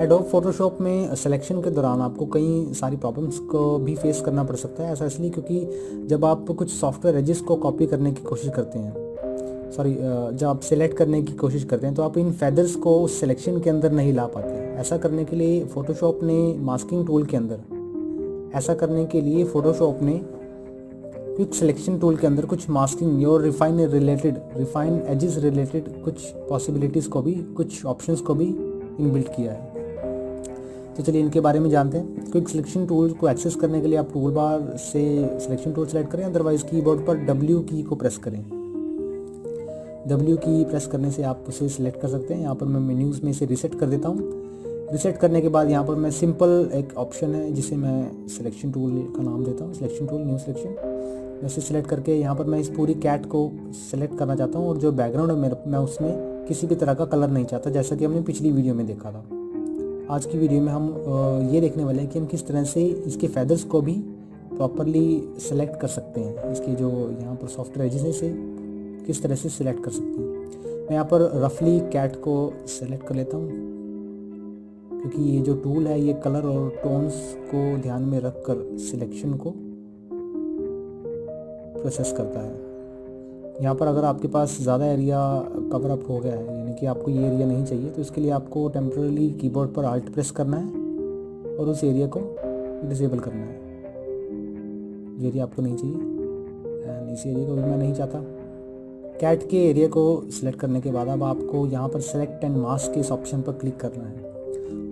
Adobe Photoshop में selection के दौरान आपको कई सारी प्रॉब्लम्स को भी फेस करना पड़ सकता है। ऐसा इसलिए क्योंकि जब आप कुछ सॉफ्टवेयर एजेस को कॉपी करने की कोशिश करते हैं, जब आप सिलेक्ट करने की कोशिश करते हैं तो आप इन फेदर्स को उस सिलेक्शन के अंदर नहीं ला पाते। ऐसा करने के लिए फ़ोटोशॉप ने मास्किंग टूल के अंदर क्विक सिलेक्शन टूल के अंदर कुछ मास्किंग और रिफाइन एजेस रिलेटेड कुछ पॉसिबिलिटीज़ को भी, कुछ ऑप्शंस को भी इनबिल्ट किया है। तो चलिए इनके बारे में जानते हैं। क्विक सिलेक्शन टूल को एक्सेस करने के लिए आप टूल बार से सिलेक्शन टूल सेलेक्ट करें, अदरवाइज़ कीबोर्ड पर W की को प्रेस करें। W की प्रेस करने से आप उसे सिलेक्ट कर सकते हैं। यहाँ पर मैं मेन्यूज़ में इसे रीसेट कर देता हूँ। रीसेट करने के बाद यहाँ पर मैं सिंपल एक ऑप्शन है जिसे मैं सिलेक्शन टूल का नाम देता हूँ, सिलेक्शन टूल, न्यू सिलेक्शन। वैसे सिलेक्ट करके यहाँ पर मैं इस पूरी कैट को सिलेक्ट करना चाहता हूँ और जो बैकग्राउंड है मैं उसमें किसी भी तरह का कलर नहीं चाहता, जैसा कि हमने पिछली वीडियो में देखा था। आज की वीडियो में हम ये देखने वाले हैं कि हम किस तरह से इसके फेदर्स को भी प्रॉपरली सेलेक्ट कर सकते हैं। इसके जो यहाँ पर सॉफ्टवेयर एजेस हैं इसे किस तरह से सिलेक्ट कर सकते हैं। मैं यहाँ पर रफली कैट को सेलेक्ट कर लेता हूँ, क्योंकि ये जो टूल है ये कलर और टोन्स को ध्यान में रखकर सिलेक्शन को प्रोसेस करता है। यहाँ पर अगर आपके पास ज़्यादा एरिया कवर अप हो गया है, यानी कि आपको ये एरिया नहीं चाहिए, तो इसके लिए आपको टेम्पररी कीबोर्ड पर आल्ट प्रेस करना है और उस एरिया को डिसेबल करना है। ये एरिया आपको नहीं चाहिए एंड इस एरिया को भी मैं नहीं चाहता। कैट के एरिया को सिलेक्ट करने के बाद अब आपको यहाँ पर सेलेक्ट एंड मास्क के इस ऑप्शन पर क्लिक करना है।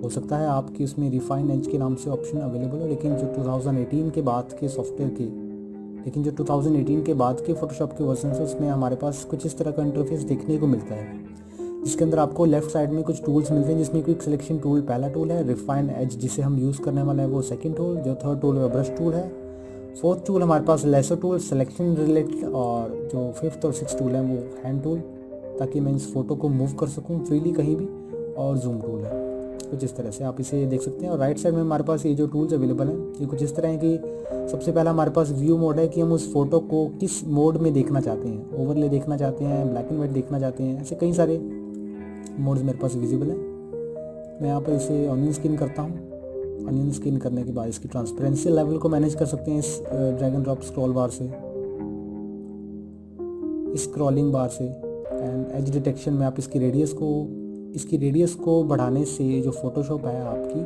हो सकता है आपकी उसमें रिफाइन एज के नाम से ऑप्शन अवेलेबल हो, लेकिन जो 2018 के बाद के फोटोशॉप के वर्जन है उसमें हमारे पास कुछ इस तरह का इंटरफेस देखने को मिलता है, जिसके अंदर आपको लेफ्ट साइड में कुछ टूल्स मिलते हैं, जिसमें क्विक सिलेक्शन टूल पहला टूल है, रिफाइन एज जिसे हम यूज़ करने वाला है वो सेकंड टूल, जो थर्ड टूल है ब्रश टूल है, फोर्थ टूल हमारे पास लेसर टूल सिलेक्शन रिलेटेड, और जो फिफ्थ और सिक्स टूल है वो हैंड टूल, ताकि मैं इस फोटो को मूव कर सकूँ फ्रीली कहीं भी, और जूम टूल है। कुछ इस तरह से आप इसे देख सकते हैं। और राइट साइड में हमारे पास ये जो टूल्स अवेलेबल हैं ये कुछ इस तरह है कि सबसे पहला हमारे पास व्यू मोड है कि हम उस फोटो को किस मोड में देखना चाहते हैं, ओवरले देखना चाहते हैं, ब्लैक एंड वाइट देखना चाहते हैं, ऐसे कई सारे मोड्स मेरे पास विजिबल हैं। मैं यहाँ पर इसे ऑनियन स्किन करता हूँ। ऑनियन स्किन करने के बाद इसकी ट्रांसपेरेंसी लेवल को मैनेज कर सकते हैं इस ड्रैग एंड ड्रॉप स्क्रॉल बार से, इस स्क्रॉलिंग बार से। एंड एज डिटेक्शन में आप इसकी रेडियस को बढ़ाने से जो फोटोशॉप है आपकी,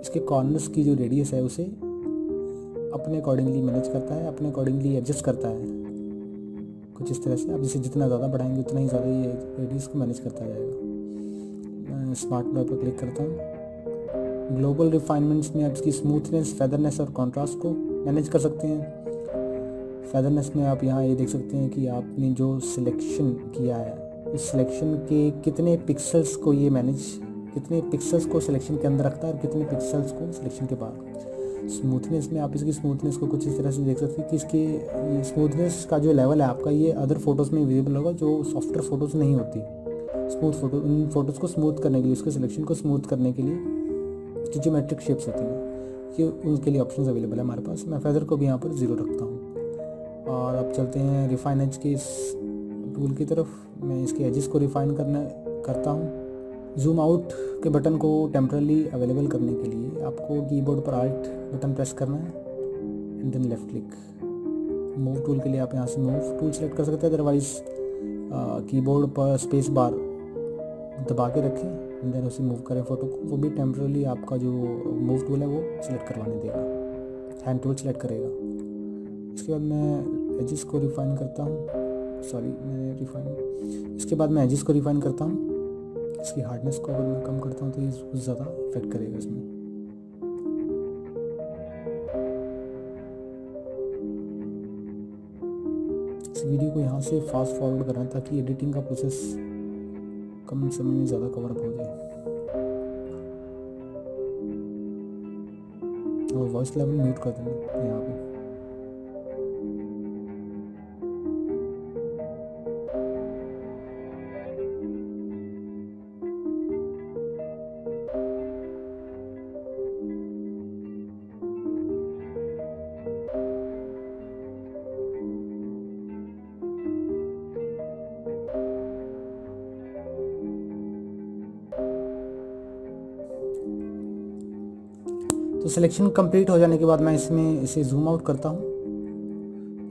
इसके कॉर्नर्स की जो रेडियस है उसे अपने अकॉर्डिंगली मैनेज करता है, अपने अकॉर्डिंगली एडजस्ट करता है। कुछ इस तरह से आप इसे जितना ज़्यादा बढ़ाएंगे उतना ही ज़्यादा ये रेडियस को मैनेज करता जाएगा। मैं स्मार्ट ड्रॉ पर क्लिक करता हूँ। ग्लोबल रिफाइनमेंट्स में आप इसकी स्मूथनेस, फेदरनेस और कॉन्ट्रास्ट को मैनेज कर सकते हैं। फेदरनेस में आप यहाँ ये देख सकते हैं कि आपने जो सिलेक्शन किया है इस सिलेक्शन के कितने पिक्सल्स को सिलेक्शन के अंदर रखता है और कितने पिक्सल्स को सिलेक्शन के बाद। स्मूथनेस में आप इसकी स्मूथनेस को कुछ इस तरह से देख सकते हैं कि इसके ये स्मूथनेस का जो लेवल है आपका ये अदर फोटोज़ में विजिबल होगा, जो सॉफ्टवेयर फ़ोटोज़ नहीं होती। उन फोटोज़ को स्मूथ करने के लिए, उसके सिलेक्शन को स्मूथ करने के लिए जो ज्योमेट्रिक शेप्स होती हैं ये उनके लिए ऑप्शंस अवेलेबल है हमारे पास। मैं फेदर को भी यहाँ पर 0 रखता हूँ। और अब चलते हैं रिफाइन एज के इस टूल की तरफ। मैं इसके एजेस को रिफाइन करता हूँ। जूम आउट के बटन को टेम्परली अवेलेबल करने के लिए आपको कीबोर्ड पर आल्ट बटन प्रेस करना है and then left click. Move tool के लिए आप यहाँ से मूव टूल सेलेक्ट कर सकते हैं, अदरवाइज कीबोर्ड पर स्पेस बार दबा के रखें एंड देन उसे मूव करें फोटो को। वो भी टेम्परली आपका जो मूव टूल है वो सिलेक्ट करवाने देगा, हैंड टूल सेलेक्ट करेगा। इसके बाद मैं एजेस को रिफाइन करता हूँ। इसके बाद मैं एजेस को रिफाइन करता हूँ। इसकी हार्डनेस को अगर मैं कम करता हूँ तो ये कुछ ज़्यादा इफेक्ट करेगा इसमें। इस वीडियो को यहाँ से फास्ट फॉरवर्ड करना ताकि एडिटिंग का प्रोसेस कम समय में ज़्यादा कवर अप हो जाए। और वॉइस लेवल म्यूट कर देना यहाँ पे। तो सिलेक्शन कंप्लीट हो जाने के बाद मैं इसमें इसे जूम आउट करता हूँ।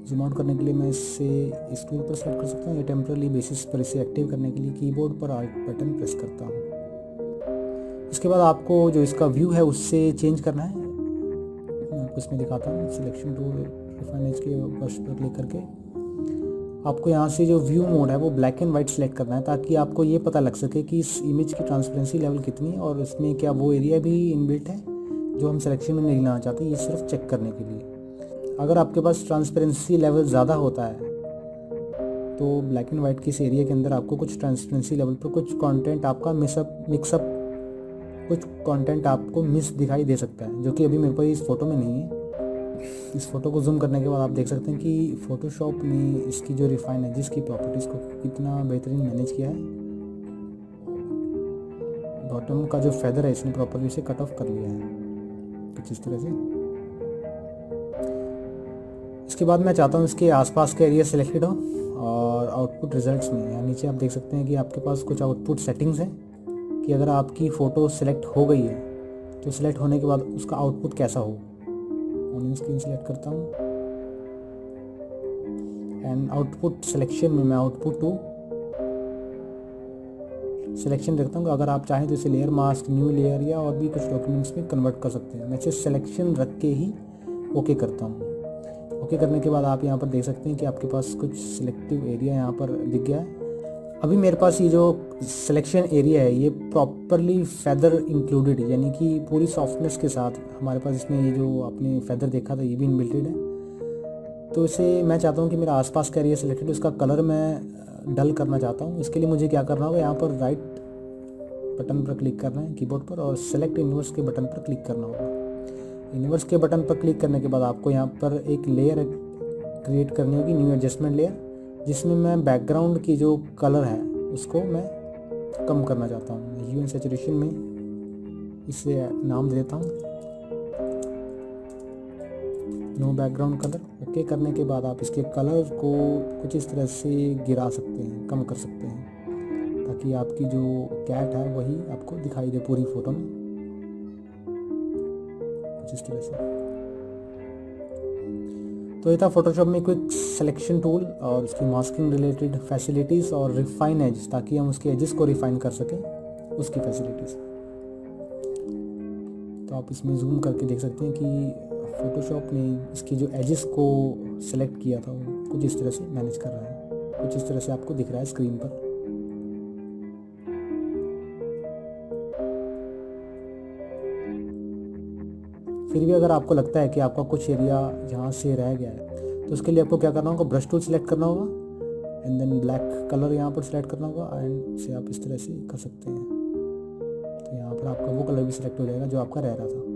जूम आउट करने के लिए मैं इसे इस टूल पर सेलेक्ट कर सकता हूँ या टेम्पररी बेसिस पर इसे एक्टिव करने के लिए कीबोर्ड पर आल्ट बटन प्रेस करता हूँ। इसके बाद आपको जो इसका व्यू है उससे चेंज करना है। मैं आपको इसमें दिखाता हूँ। सिलेक्शन टूल रिफाइन एज के ब्रश पर क्लिक करके आपको यहाँ से जो व्यू मोड है वो ब्लैक एंड वाइट सेलेक्ट करना है, ताकि आपको ये पता लग सके कि इस इमेज की ट्रांसपेरेंसी लेवल कितनी है और इसमें क्या वो एरिया भी इनबिल्ट है जो हम सिलेक्शन में नहीं लाना चाहते। ये सिर्फ चेक करने के लिए। अगर आपके पास ट्रांसपेरेंसी लेवल ज़्यादा होता है तो ब्लैक एंड वाइट के इस एरिया के अंदर आपको कुछ ट्रांसपेरेंसी लेवल पर कुछ कंटेंट आपका मिक्सअप कुछ कंटेंट आपको मिस दिखाई दे सकता है, जो कि अभी मेरे पास इस फोटो में नहीं है। इस फोटो को जूम करने के बाद आप देख सकते हैं कि फोटोशॉप ने इसकी जो रिफाइन एजेस की प्रॉपर्टीज़ को कितना बेहतरीन मैनेज किया है। बॉटम का जो फेदर है इसने प्रॉपर्ली से कट ऑफ कर लिया है कुछ इस तरह से। इसके बाद मैं चाहता हूँ इसके आसपास का एरिया सिलेक्टेड हो और आउटपुट रिजल्ट्स में यहाँ नीचे आप देख सकते हैं कि आपके पास कुछ आउटपुट सेटिंग्स हैं कि अगर आपकी फ़ोटो सिलेक्ट हो गई है तो सिलेक्ट होने के बाद उसका आउटपुट कैसा हो। ऑन स्क्रीन सेलेक्ट करता हूँ एंड आउटपुट सिलेक्शन में मैं आउटपुट टू सिलेक्शन रखता हूँ। अगर आप चाहें तो इसे लेयर मास्क, न्यू लेयर या और भी कुछ डॉक्यूमेंट्स में कन्वर्ट कर सकते हैं। मैं इसे सिलेक्शन रख के ही ओके करता हूँ। ओके करने के बाद आप यहाँ पर देख सकते हैं कि आपके पास कुछ सिलेक्टिव एरिया यहाँ पर दिख गया है। अभी मेरे पास ये जो सिलेक्शन एरिया है ये प्रॉपरली फेदर इंक्लूडेड है, यानी कि पूरी सॉफ्टनेस के साथ हमारे पास इसमें ये जो आपने फेदर देखा था ये भी इनबिल्टेड है। तो इसे मैं चाहता हूँ कि मेरा आसपास का एरिया सिलेक्टेड, उसका कलर मैं डल करना चाहता हूँ। इसके लिए मुझे क्या करना होगा, यहाँ पर राइट बटन पर क्लिक करना है कीबोर्ड पर और सेलेक्ट यूनिवर्स के बटन पर क्लिक करना होगा। यूनिवर्स के बटन पर क्लिक करने के बाद आपको यहाँ पर एक लेयर क्रिएट करनी होगी, न्यू एडजस्टमेंट लेयर, जिसमें मैं बैकग्राउंड की जो कलर है उसको मैं कम करना चाहता हूँ। ह्यू एंड सैचुरेशन में इसे नाम दे देता हूँ नो बैकग्राउंड कलर। ओके करने के बाद आप इसके कलर को कुछ इस तरह से गिरा सकते हैं, कम कर सकते हैं, ताकि आपकी जो कैट है वही आपको दिखाई दे पूरी फोटो में कुछ इस तरह से। तो ये था फोटोशॉप में क्विक सिलेक्शन टूल और उसकी मास्किंग रिलेटेड फैसिलिटीज़ और रिफाइन एज, ताकि हम उसके एजेस को रिफाइन कर सकें, उसकी फैसिलिटीज़। तो आप इसमें जूम करके देख सकते हैं कि फोटोशॉप ने इसकी जो एजेस को सिलेक्ट किया था वो कुछ इस तरह से मैनेज कर रहा है, कुछ इस तरह से आपको दिख रहा है स्क्रीन पर। फिर भी अगर आपको लगता है कि आपका कुछ एरिया यहाँ से रह गया है तो उसके लिए आपको क्या करना होगा, ब्रश टूल सेलेक्ट करना होगा एंड देन ब्लैक कलर यहाँ पर सिलेक्ट करना होगा एंड इसे आप इस तरह से कर सकते हैं। तो यहाँ पर आपका वो कलर भी सिलेक्ट हो जाएगा जो आपका रह रहा था।